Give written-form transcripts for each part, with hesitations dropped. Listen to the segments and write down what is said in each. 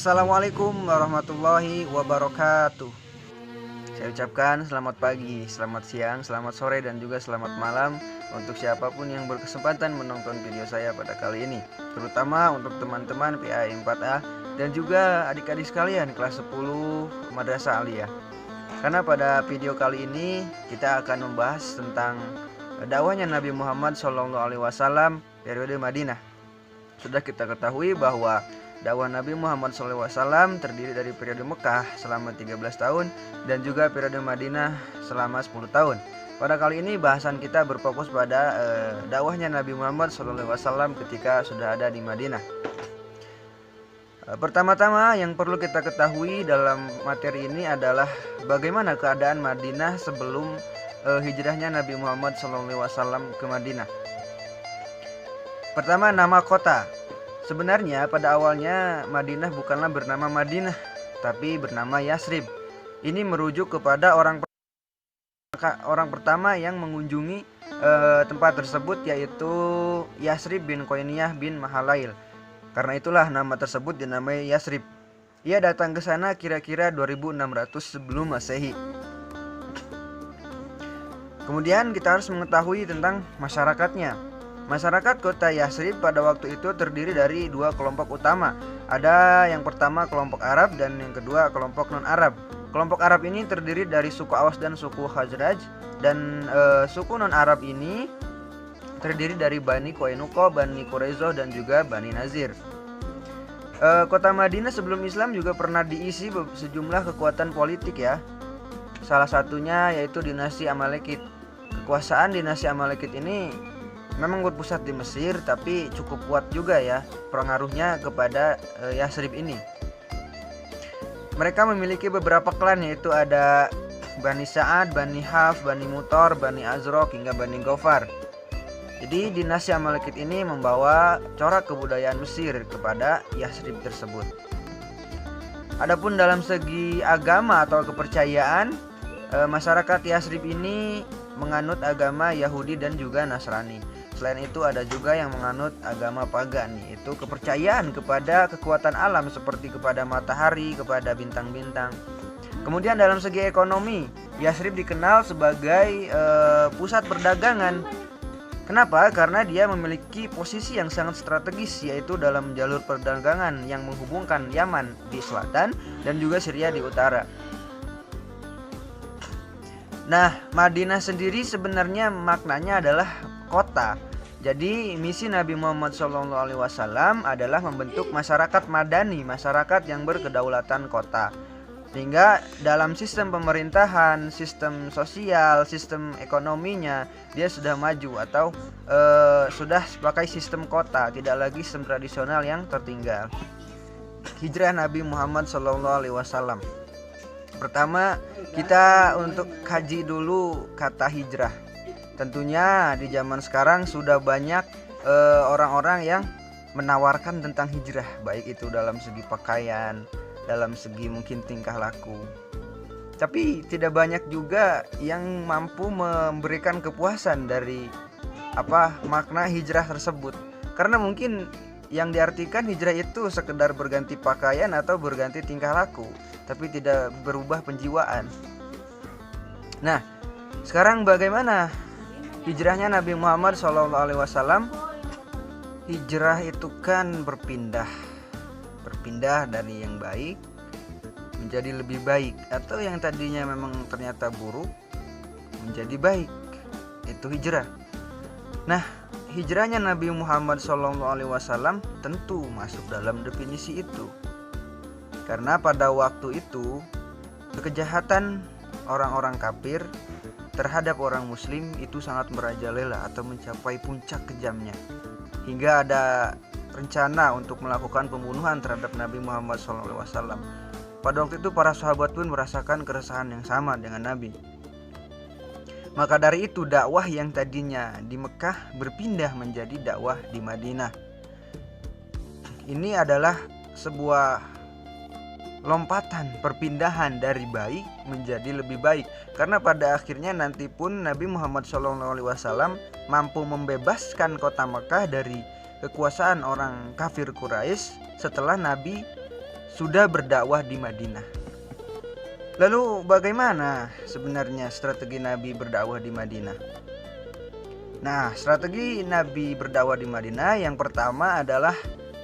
Assalamualaikum warahmatullahi wabarakatuh. Saya ucapkan selamat pagi, selamat siang, selamat sore, dan juga selamat malam untuk siapapun yang berkesempatan menonton video saya pada kali ini, terutama untuk teman-teman PAI 4A dan juga adik-adik sekalian kelas 10 Madrasah Aliyah. Karena pada video kali ini kita akan membahas tentang dakwahnya Nabi Muhammad SAW periode Madinah. Sudah kita ketahui bahwa dakwah Nabi Muhammad SAW terdiri dari periode Mekah selama 13 tahun dan juga periode Madinah selama 10 tahun. Pada kali ini bahasan kita berfokus pada dakwahnya Nabi Muhammad SAW ketika sudah ada di Madinah. Pertama-tama yang perlu kita ketahui dalam materi ini adalah bagaimana keadaan Madinah sebelum hijrahnya Nabi Muhammad SAW ke Madinah. Pertama, nama kota. Sebenarnya pada awalnya Madinah bukanlah bernama Madinah, tapi bernama Yasrib. Ini merujuk kepada orang pertama yang mengunjungi tempat tersebut, yaitu Yasrib bin Qoiniyah bin Mahalail. Karena itulah nama tersebut dinamai Yasrib. Ia datang ke sana kira-kira 2600 sebelum Masehi. Kemudian kita harus mengetahui tentang masyarakatnya. Masyarakat kota Yasrib pada waktu itu terdiri dari dua kelompok utama. Ada yang pertama kelompok Arab dan yang kedua kelompok non-Arab. Kelompok Arab ini terdiri dari suku Aws dan suku Khazraj, dan suku non-Arab ini terdiri dari Bani Qainuqa, Bani Quraizoh, dan juga Bani Nazir. Kota Madinah sebelum Islam juga pernah diisi sejumlah kekuatan politik ya. Salah satunya yaitu dinasti Amalekid. Kekuasaan dinasti Amalekid ini memang berpusat di Mesir, tapi cukup kuat juga ya pengaruhnya kepada Yasrib ini. Mereka memiliki beberapa klan, yaitu ada Bani Sa'ad, Bani Haf, Bani Mutor, Bani Azraq, hingga Bani Ghaffar. Jadi dinasti Amalekid ini membawa corak kebudayaan Mesir kepada Yasrib tersebut. Adapun dalam segi agama atau kepercayaan, masyarakat Yasrib ini menganut agama Yahudi dan juga Nasrani. Selain itu ada juga yang menganut agama pagan, yaitu kepercayaan kepada kekuatan alam seperti kepada matahari, kepada bintang-bintang. Kemudian dalam segi ekonomi, Yasrib dikenal sebagai pusat perdagangan. Kenapa? Karena dia memiliki posisi yang sangat strategis, yaitu dalam jalur perdagangan yang menghubungkan Yaman di selatan dan juga Syria di utara. Nah, Madinah sendiri sebenarnya maknanya adalah kota. Jadi misi Nabi Muhammad SAW adalah membentuk masyarakat madani, masyarakat yang berkedaulatan kota. Sehingga dalam sistem pemerintahan, sistem sosial, sistem ekonominya dia sudah maju atau sudah pakai sistem kota, tidak lagi sistem tradisional yang tertinggal. Hijrah Nabi Muhammad SAW. Pertama, kita untuk kaji dulu kata hijrah. Tentunya di zaman sekarang sudah banyak orang-orang yang menawarkan tentang hijrah, baik itu dalam segi pakaian, dalam segi mungkin tingkah laku. Tapi tidak banyak juga yang mampu memberikan kepuasan dari makna hijrah tersebut. Karena mungkin yang diartikan hijrah itu sekedar berganti pakaian atau berganti tingkah laku, tapi tidak berubah penjiwaan. Nah, sekarang bagaimana hijrahnya Nabi Muhammad SAW? Hijrah itu kan berpindah dari yang baik menjadi lebih baik, atau yang tadinya memang ternyata buruk menjadi baik. Itu hijrah. Nah, hijrahnya Nabi Muhammad SAW tentu masuk dalam definisi itu. Karena pada waktu itu kejahatan orang-orang kafir terhadap orang muslim itu sangat merajalela atau mencapai puncak kejamnya, hingga ada rencana untuk melakukan pembunuhan terhadap Nabi Muhammad SAW. Pada waktu itu para sahabat pun merasakan keresahan yang sama dengan Nabi. Maka dari itu dakwah yang tadinya di Mekah berpindah menjadi dakwah di Madinah. Ini adalah sebuah lompatan perpindahan dari baik menjadi lebih baik, karena pada akhirnya nanti pun Nabi Muhammad SAW mampu membebaskan kota Mekah dari kekuasaan orang kafir Quraisy setelah Nabi sudah berdakwah di Madinah. Lalu bagaimana sebenarnya strategi Nabi berdakwah di Madinah? Nah, strategi Nabi berdakwah di Madinah yang pertama adalah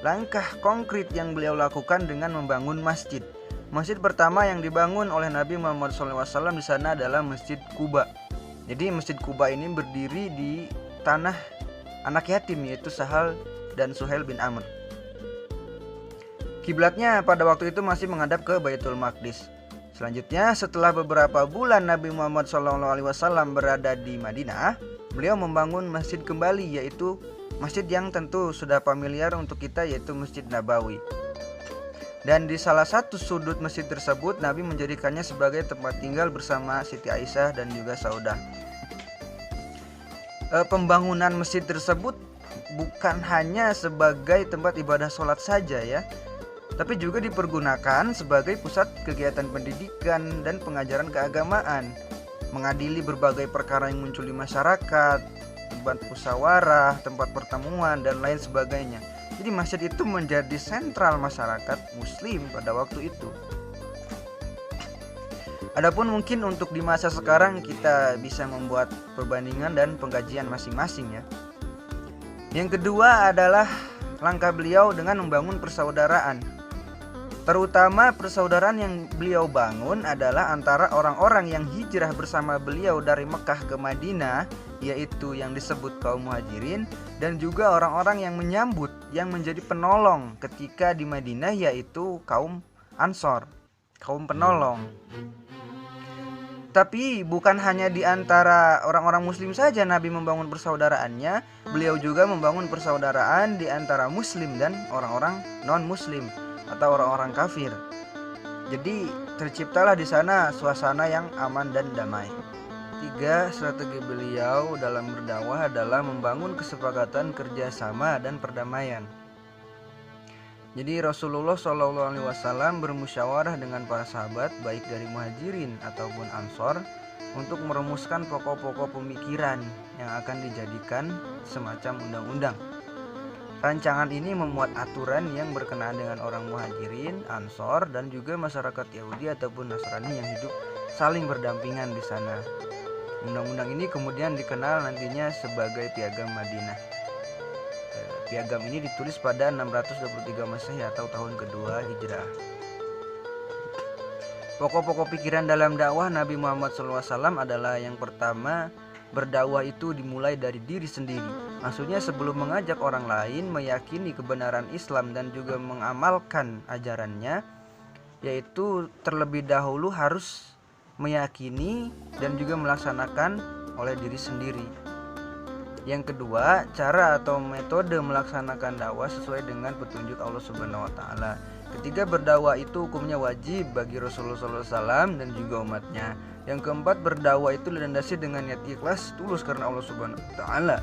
langkah konkret yang beliau lakukan dengan membangun masjid. Masjid pertama yang dibangun oleh Nabi Muhammad SAW di sana adalah Masjid Quba. Jadi Masjid Quba ini berdiri di tanah anak yatim, yaitu Sahal dan Suhail bin Amr. Kiblatnya pada waktu itu masih menghadap ke Baitul Maqdis. Selanjutnya, setelah beberapa bulan Nabi Muhammad SAW berada di Madinah, beliau membangun masjid kembali, yaitu masjid yang tentu sudah familiar untuk kita, yaitu Masjid Nabawi. Dan di salah satu sudut masjid tersebut, Nabi menjadikannya sebagai tempat tinggal bersama Siti Aisyah dan juga Saudah. Pembangunan masjid tersebut bukan hanya sebagai tempat ibadah sholat saja ya, tapi juga dipergunakan sebagai pusat kegiatan pendidikan dan pengajaran keagamaan, mengadili berbagai perkara yang muncul di masyarakat, tempat musyawarah, tempat pertemuan, dan lain sebagainya. Jadi masjid itu menjadi sentral masyarakat muslim pada waktu itu. Adapun mungkin untuk di masa sekarang kita bisa membuat perbandingan dan pengkajian masing-masing ya. Yang kedua adalah langkah beliau dengan membangun persaudaraan. Terutama persaudaraan yang beliau bangun adalah antara orang-orang yang hijrah bersama beliau dari Mekah ke Madinah, yaitu yang disebut kaum muhajirin, dan juga orang-orang yang menyambut, yang menjadi penolong ketika di Madinah, yaitu kaum Ansor, kaum penolong. Tapi bukan hanya di antara orang-orang muslim saja Nabi membangun persaudaraannya, beliau juga membangun persaudaraan di antara muslim dan orang-orang non-muslim atau orang-orang kafir. Jadi terciptalah di sana suasana yang aman dan damai. 3. Strategi beliau dalam berdakwah adalah membangun kesepakatan kerjasama dan perdamaian. Jadi Rasulullah SAW bermusyawarah dengan para sahabat baik dari muhajirin ataupun ansor untuk merumuskan pokok-pokok pemikiran yang akan dijadikan semacam undang-undang. Rancangan ini memuat aturan yang berkenaan dengan orang muhajirin, ansor, dan juga masyarakat Yahudi ataupun Nasrani yang hidup saling berdampingan di sana. Undang-undang ini kemudian dikenal nantinya sebagai Piagam Madinah. Piagam ini ditulis pada 623 Masehi atau tahun kedua Hijrah. Pokok-pokok pikiran dalam dakwah Nabi Muhammad SAW adalah yang pertama, berdakwah itu dimulai dari diri sendiri. Maksudnya sebelum mengajak orang lain meyakini kebenaran Islam dan juga mengamalkan ajarannya, yaitu terlebih dahulu harus meyakini dan juga melaksanakan oleh diri sendiri. Yang kedua, cara atau metode melaksanakan dakwah sesuai dengan petunjuk Allah Subhanahu wa taala. Ketiga, berdakwah itu hukumnya wajib bagi Rasulullah SAW dan juga umatnya. Yang keempat, berdakwah itu dilandasi dengan niat ikhlas tulus karena Allah Subhanahu wa taala.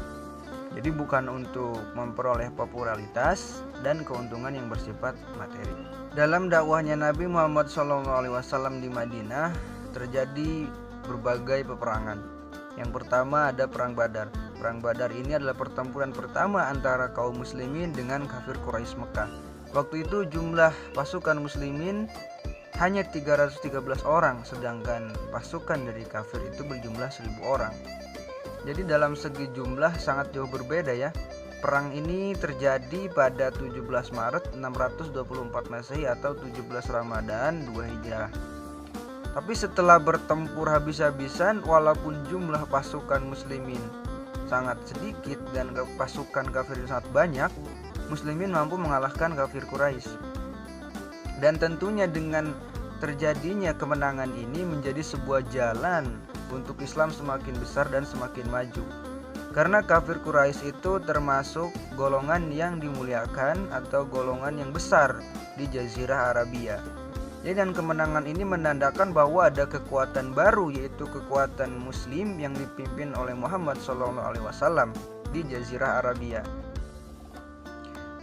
Jadi bukan untuk memperoleh popularitas dan keuntungan yang bersifat materi. Dalam dakwahnya Nabi Muhammad SAW di Madinah terjadi berbagai peperangan. Yang pertama ada Perang Badar. Perang Badar ini adalah pertempuran pertama antara kaum muslimin dengan kafir Quraisy Mekah. Waktu itu jumlah pasukan muslimin hanya 313 orang, sedangkan pasukan dari kafir itu berjumlah 1000 orang. Jadi dalam segi jumlah sangat jauh berbeda ya. Perang ini terjadi pada 17 Maret 624 Masehi atau 17 Ramadan 2 Hijrah. Tapi setelah bertempur habis-habisan, walaupun jumlah pasukan muslimin sangat sedikit dan pasukan kafir sangat banyak, muslimin mampu mengalahkan kafir Quraisy. Dan tentunya dengan terjadinya kemenangan ini menjadi sebuah jalan untuk Islam semakin besar dan semakin maju. Karena kafir Quraisy itu termasuk golongan yang dimuliakan atau golongan yang besar di Jazirah Arabia. Jadi dan kemenangan ini menandakan bahwa ada kekuatan baru, yaitu kekuatan muslim yang dipimpin oleh Muhammad SAW di Jazirah Arabia.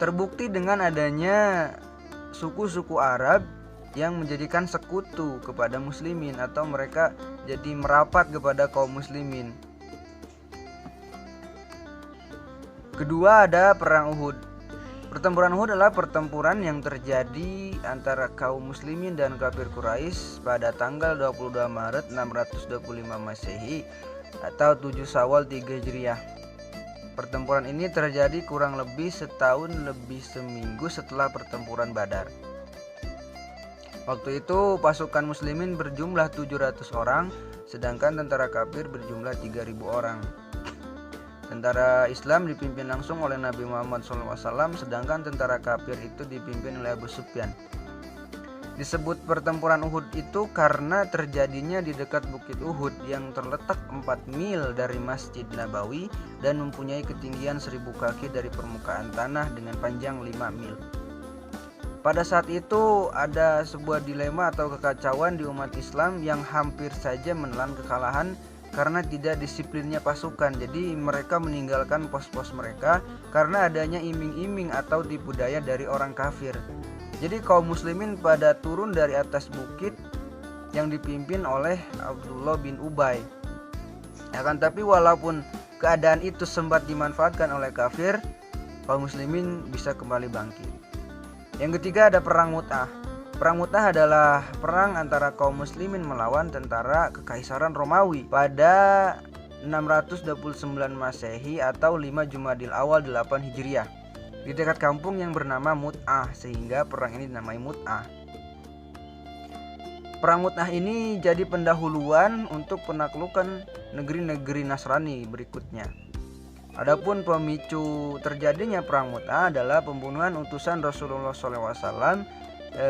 Terbukti dengan adanya suku-suku Arab yang menjadikan sekutu kepada muslimin atau mereka jadi merapat kepada kaum muslimin. Kedua ada Perang Uhud. Pertempuran Uhud adalah pertempuran yang terjadi antara kaum muslimin dan kafir Quraisy pada tanggal 22 Maret 625 Masehi atau 7 Syawal 3 Hijriah. Pertempuran ini terjadi kurang lebih setahun lebih seminggu setelah pertempuran Badar. Waktu itu pasukan muslimin berjumlah 700 orang, sedangkan tentara kafir berjumlah 3.000 orang. Tentara Islam dipimpin langsung oleh Nabi Muhammad SAW, sedangkan tentara kafir itu dipimpin oleh Abu Sufyan. Disebut pertempuran Uhud itu karena terjadinya di dekat Bukit Uhud yang terletak 4 mil dari Masjid Nabawi dan mempunyai ketinggian 1000 kaki dari permukaan tanah dengan panjang 5 mil. Pada saat itu ada sebuah dilema atau kekacauan di umat Islam yang hampir saja menelan kekalahan karena tidak disiplinnya pasukan. Jadi mereka meninggalkan pos-pos mereka karena adanya iming-iming atau tipu daya dari orang kafir. Jadi kaum muslimin pada turun dari atas bukit yang dipimpin oleh Abdullah bin Ubay. Akan tapi walaupun keadaan itu sempat dimanfaatkan oleh kafir, kaum muslimin bisa kembali bangkit. Yang ketiga ada perang Mu'tah. Perang Mu'tah adalah perang antara kaum muslimin melawan tentara kekaisaran Romawi pada 629 Masehi atau 5 Jumadil Awal 8 Hijriah di dekat kampung yang bernama Mu'tah, sehingga perang ini dinamai Mu'tah. Perang Mu'tah ini jadi pendahuluan untuk penaklukan negeri-negeri Nasrani berikutnya. Adapun pemicu terjadinya perang Mu'tah adalah pembunuhan utusan Rasulullah SAW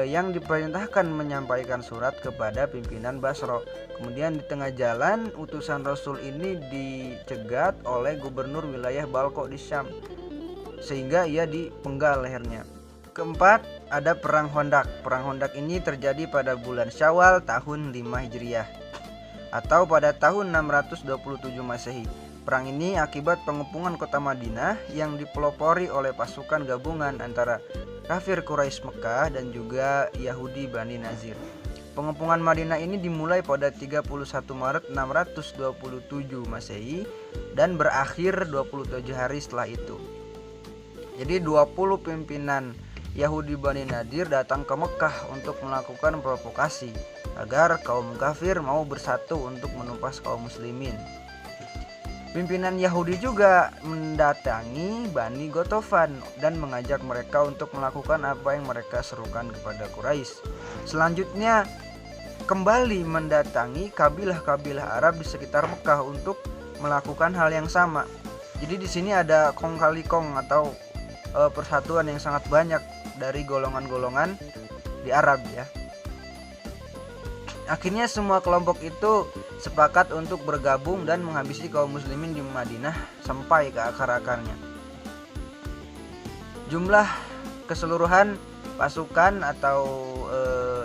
yang diperintahkan menyampaikan surat kepada pimpinan Basra. Kemudian di tengah jalan utusan Rasul ini dicegat oleh gubernur wilayah Balko di Syam, sehingga ia dipenggal lehernya. Keempat ada perang Khandaq. Perang Khandaq ini terjadi pada bulan Syawal tahun 5 Hijriah atau pada tahun 627 Masehi. Perang ini akibat pengepungan kota Madinah yang dipelopori oleh pasukan gabungan antara kafir Quraisy Mekah dan juga Yahudi Bani Nazir. Pengepungan Madinah ini dimulai pada 31 Maret 627 Masehi dan berakhir 27 hari setelah itu. Jadi 20 pimpinan Yahudi Bani Nadir datang ke Mekah untuk melakukan provokasi agar kaum kafir mau bersatu untuk menumpas kaum muslimin. Pimpinan Yahudi juga mendatangi Bani Ghatafan dan mengajak mereka untuk melakukan apa yang mereka serukan kepada Quraisy. Selanjutnya kembali mendatangi kabilah-kabilah Arab di sekitar Mekah untuk melakukan hal yang sama. Jadi di sini ada kong kali kong atau persatuan yang sangat banyak dari golongan-golongan di Arab ya. Akhirnya semua kelompok itu sepakat untuk bergabung dan menghabisi kaum muslimin di Madinah sampai ke akar-akarnya. Jumlah keseluruhan pasukan atau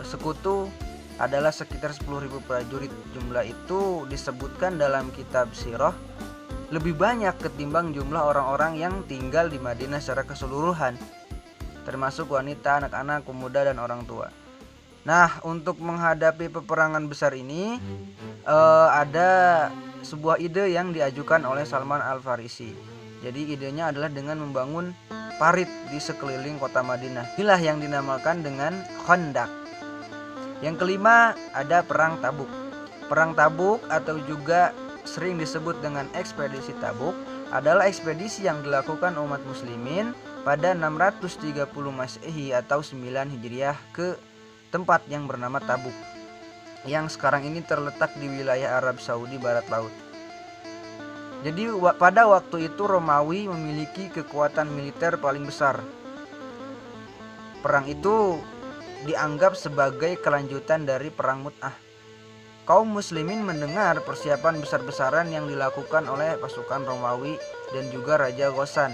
sekutu adalah sekitar 10.000 prajurit. Jumlah itu disebutkan dalam kitab Sirah lebih banyak ketimbang jumlah orang-orang yang tinggal di Madinah secara keseluruhan, termasuk wanita, anak-anak, pemuda, dan orang tua. Nah, untuk menghadapi peperangan besar ini ada sebuah ide yang diajukan oleh Salman Al-Farisi. Jadi idenya adalah dengan membangun parit di sekeliling kota Madinah. Inilah yang dinamakan dengan Khandaq. Yang kelima ada perang Tabuk. Perang Tabuk atau juga sering disebut dengan ekspedisi Tabuk adalah ekspedisi yang dilakukan umat muslimin pada 630 Masehi atau 9 Hijriah ke tempat yang bernama Tabuk yang sekarang ini terletak di wilayah Arab Saudi barat laut. Jadi pada waktu itu Romawi memiliki kekuatan militer paling besar. Perang itu dianggap sebagai kelanjutan dari perang Mu'tah. Kaum muslimin mendengar persiapan besar-besaran yang dilakukan oleh pasukan Romawi dan juga Raja Ghassan.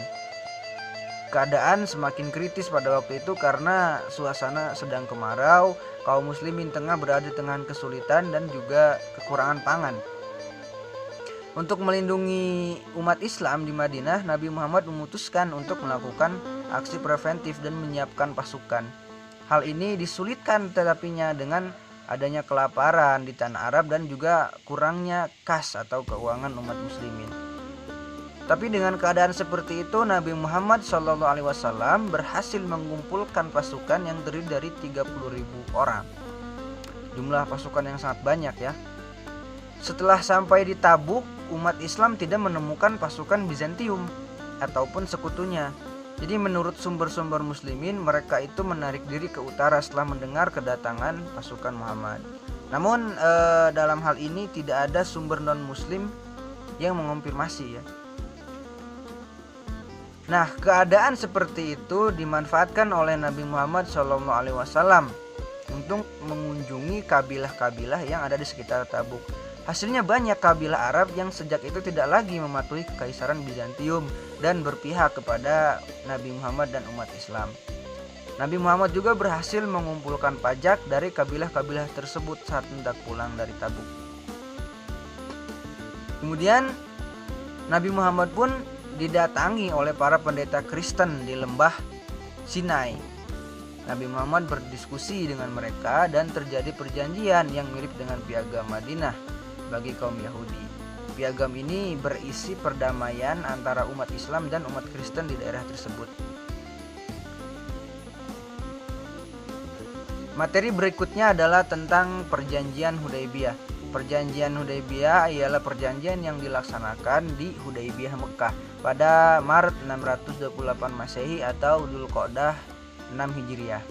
Keadaan semakin kritis pada waktu itu karena suasana sedang kemarau, kaum muslimin tengah berada di tengah kesulitan dan juga kekurangan pangan. Untuk melindungi umat Islam di Madinah, Nabi Muhammad memutuskan untuk melakukan aksi preventif dan menyiapkan pasukan. Hal ini disulitkan tetapinya dengan adanya kelaparan di tanah Arab dan juga kurangnya kas atau keuangan umat muslimin. Tapi dengan keadaan seperti itu, Nabi Muhammad SAW berhasil mengumpulkan pasukan yang terdiri dari 30.000 orang. Jumlah pasukan yang sangat banyak ya. Setelah sampai di Tabuk, umat Islam tidak menemukan pasukan Bizantium ataupun sekutunya. Jadi menurut sumber-sumber muslimin, mereka itu menarik diri ke utara setelah mendengar kedatangan pasukan Muhammad. Namun dalam hal ini tidak ada sumber non-muslim yang mengonfirmasi ya. Nah, keadaan seperti itu dimanfaatkan oleh Nabi Muhammad SAW untuk mengunjungi kabilah-kabilah yang ada di sekitar Tabuk. Hasilnya banyak kabilah Arab yang sejak itu tidak lagi mematuhi kekaisaran Bizantium dan berpihak kepada Nabi Muhammad dan umat Islam. Nabi Muhammad juga berhasil mengumpulkan pajak dari kabilah-kabilah tersebut saat hendak pulang dari Tabuk. Kemudian Nabi Muhammad pun didatangi oleh para pendeta Kristen di lembah Sinai. Nabi Muhammad berdiskusi dengan mereka dan terjadi perjanjian yang mirip dengan Piagam Madinah bagi kaum Yahudi. Piagam ini berisi perdamaian antara umat Islam dan umat Kristen di daerah tersebut. Materi berikutnya adalah tentang Perjanjian Hudaybiyah. Perjanjian Hudaybiyah ialah perjanjian yang dilaksanakan di Hudaybiyah Mekah pada Maret 628 Masehi atau Dzulqa'dah 6 Hijriah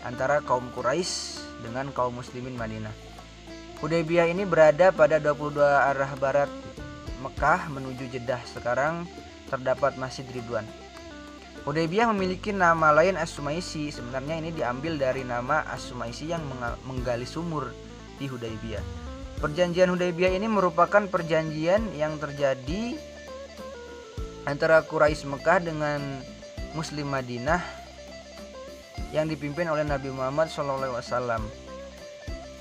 antara kaum Quraisy dengan kaum muslimin Madinah. Hudaybiyah ini berada pada 22 arah barat Mekah menuju Jeddah. Sekarang terdapat Masjid Ridwan. Hudaybiyah memiliki nama lain As-Sumaisi. Sebenarnya ini diambil dari nama As-Sumaisi yang menggali sumur di Hudaybiyah. Perjanjian Hudaybiyah ini merupakan perjanjian yang terjadi antara Quraisy Mekah dengan Muslim Madinah yang dipimpin oleh Nabi Muhammad SAW.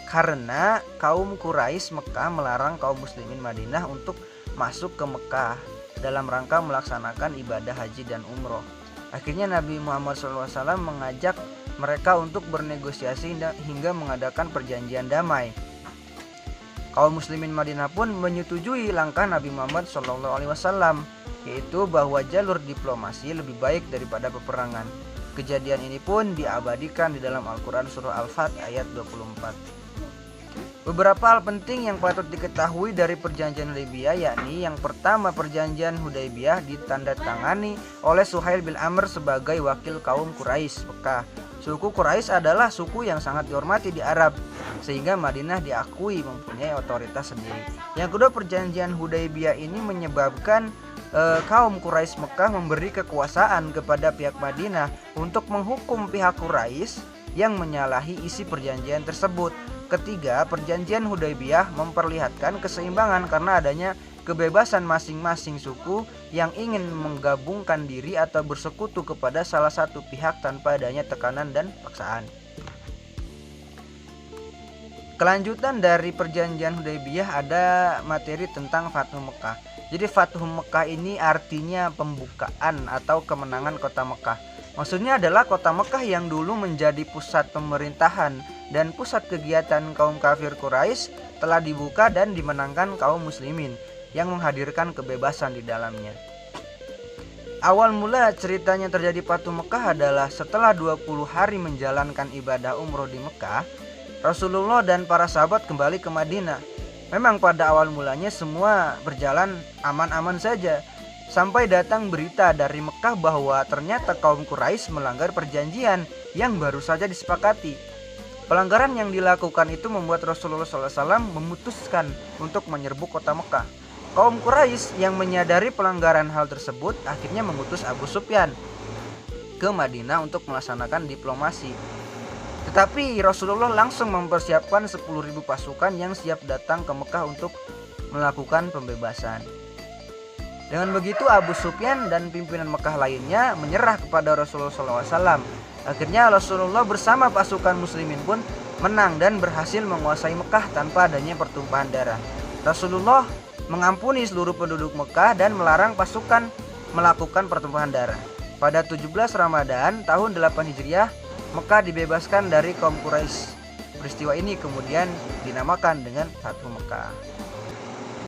Karena kaum Quraisy Mekah melarang kaum muslimin Madinah untuk masuk ke Mekah dalam rangka melaksanakan ibadah haji dan umroh. Akhirnya Nabi Muhammad SAW mengajak mereka untuk bernegosiasi hingga mengadakan perjanjian damai. Kaum muslimin Madinah pun menyetujui langkah Nabi Muhammad SAW, yaitu bahwa jalur diplomasi lebih baik daripada peperangan. Kejadian ini pun diabadikan di dalam Al-Quran surah Al-Fat ayat 24. Beberapa hal penting yang patut diketahui dari perjanjian Hudaybiyah, yakni yang pertama, perjanjian Hudaybiyah ditandatangani oleh Suhail bin Amr sebagai wakil kaum Quraisy Mekah. Suku Quraisy adalah suku yang sangat dihormati di Arab, sehingga Madinah diakui mempunyai otoritas sendiri. Yang kedua, perjanjian Hudaybiyah ini menyebabkan kaum Quraisy Mekah memberi kekuasaan kepada pihak Madinah untuk menghukum pihak Quraisy yang menyalahi isi perjanjian tersebut. Ketiga, perjanjian Hudaybiyah memperlihatkan keseimbangan karena adanya kebebasan masing-masing suku yang ingin menggabungkan diri atau bersekutu kepada salah satu pihak tanpa adanya tekanan dan paksaan. Kelanjutan dari perjanjian Hudaybiyah ada materi tentang Fathu Mekah. Jadi Fathu Mekah ini artinya pembukaan atau kemenangan kota Mekah. Maksudnya adalah kota Mekah yang dulu menjadi pusat pemerintahan dan pusat kegiatan kaum kafir Quraisy telah dibuka dan dimenangkan kaum muslimin yang menghadirkan kebebasan di dalamnya. Awal mula ceritanya terjadi Fathu Mekah adalah setelah 20 hari menjalankan ibadah umroh di Mekah, Rasulullah dan para sahabat kembali ke Madinah. Memang pada awal mulanya semua berjalan aman-aman saja, sampai datang berita dari Mekah bahwa ternyata kaum Quraisy melanggar perjanjian yang baru saja disepakati. Pelanggaran yang dilakukan itu membuat Rasulullah SAW memutuskan untuk menyerbu kota Mekah. Kaum Quraisy yang menyadari pelanggaran hal tersebut akhirnya mengutus Abu Sufyan ke Madinah untuk melaksanakan diplomasi. Tetapi Rasulullah langsung mempersiapkan 10.000 pasukan yang siap datang ke Mekah untuk melakukan pembebasan. Dengan begitu Abu Sufyan dan pimpinan Mekah lainnya menyerah kepada Rasulullah SAW. Akhirnya Rasulullah bersama pasukan muslimin pun menang dan berhasil menguasai Mekah tanpa adanya pertumpahan darah. Rasulullah mengampuni seluruh penduduk Mekah dan melarang pasukan melakukan pertumpahan darah. Pada 17 Ramadan tahun 8 Hijriah, Mekah dibebaskan dari kaum Quraisy. Peristiwa ini kemudian dinamakan dengan Fathu Mekah.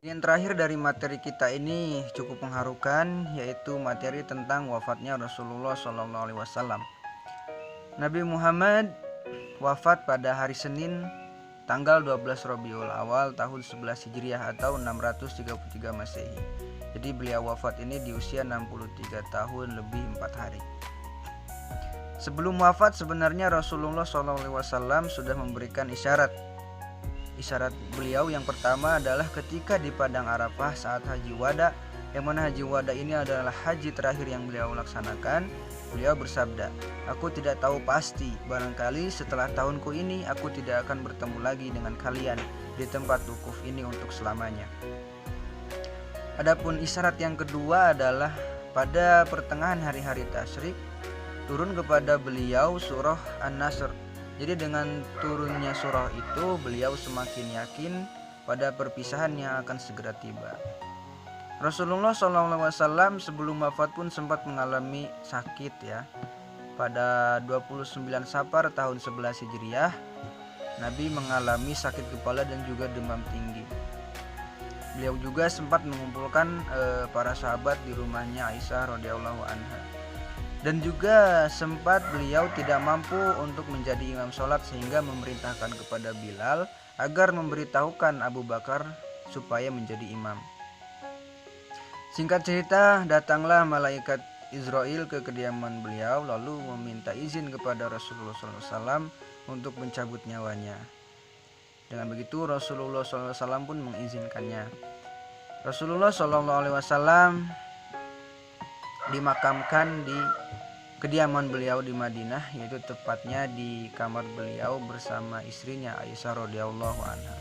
Yang terakhir dari materi kita ini cukup mengharukan, yaitu materi tentang wafatnya Rasulullah SAW. Nabi Muhammad wafat pada hari Senin tanggal 12 Rabiul Awal tahun 11 Hijriah atau 633 Masehi. Jadi beliau wafat ini di usia 63 tahun lebih 4 hari. Sebelum wafat sebenarnya Rasulullah SAW sudah memberikan isyarat. Isyarat beliau yang pertama adalah ketika di Padang Arafah saat Haji Wada, yang mana Haji Wada ini adalah haji terakhir yang beliau laksanakan. Beliau bersabda, "Aku tidak tahu pasti, barangkali setelah tahunku ini aku tidak akan bertemu lagi dengan kalian di tempat wukuf ini untuk selamanya." Adapun isyarat yang kedua adalah pada pertengahan hari-hari tasyrik turun kepada beliau surah An-Nasr. Jadi dengan turunnya surah itu beliau semakin yakin pada perpisahan yang akan segera tiba. Rasulullah SAW sebelum wafat pun sempat mengalami sakit ya. Pada 29 Safar tahun 11 Hijriah, Nabi mengalami sakit kepala dan juga demam tinggi. Beliau juga sempat mengumpulkan para sahabat di rumahnya Aisyah radhiyallahu anha. Dan juga sempat beliau tidak mampu untuk menjadi imam sholat sehingga memerintahkan kepada Bilal agar memberitahukan Abu Bakar supaya menjadi imam. Singkat cerita, datanglah malaikat Israel ke kediaman beliau lalu meminta izin kepada Rasulullah SAW untuk mencabut nyawanya. Dengan begitu Rasulullah SAW pun mengizinkannya. Rasulullah SAW dimakamkan di kediaman beliau di Madinah, yaitu tepatnya di kamar beliau bersama istrinya Aisyah radhiyallahu anha.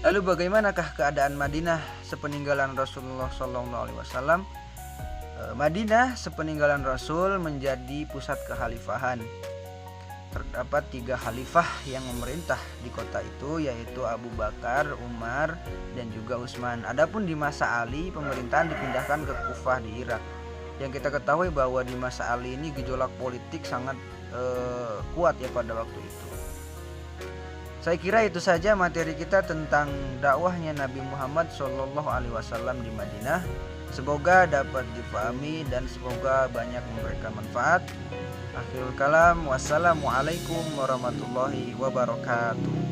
Lalu bagaimanakah keadaan Madinah sepeninggalan Rasulullah SAW? Madinah sepeninggalan Rasul menjadi pusat kekhalifahan. Terdapat 3 khalifah yang memerintah di kota itu, yaitu Abu Bakar, Umar, dan juga Utsman. Adapun di masa Ali, pemerintahan dipindahkan ke Kufah di Irak. Yang kita ketahui bahwa di masa Ali ini gejolak politik sangat kuat ya pada waktu itu. Saya kira itu saja materi kita tentang dakwahnya Nabi Muhammad SAW di Madinah. Semoga dapat difahami dan semoga banyak memberikan manfaat. Akhirul kalam, wassalamualaikum warahmatullahi wabarakatuh.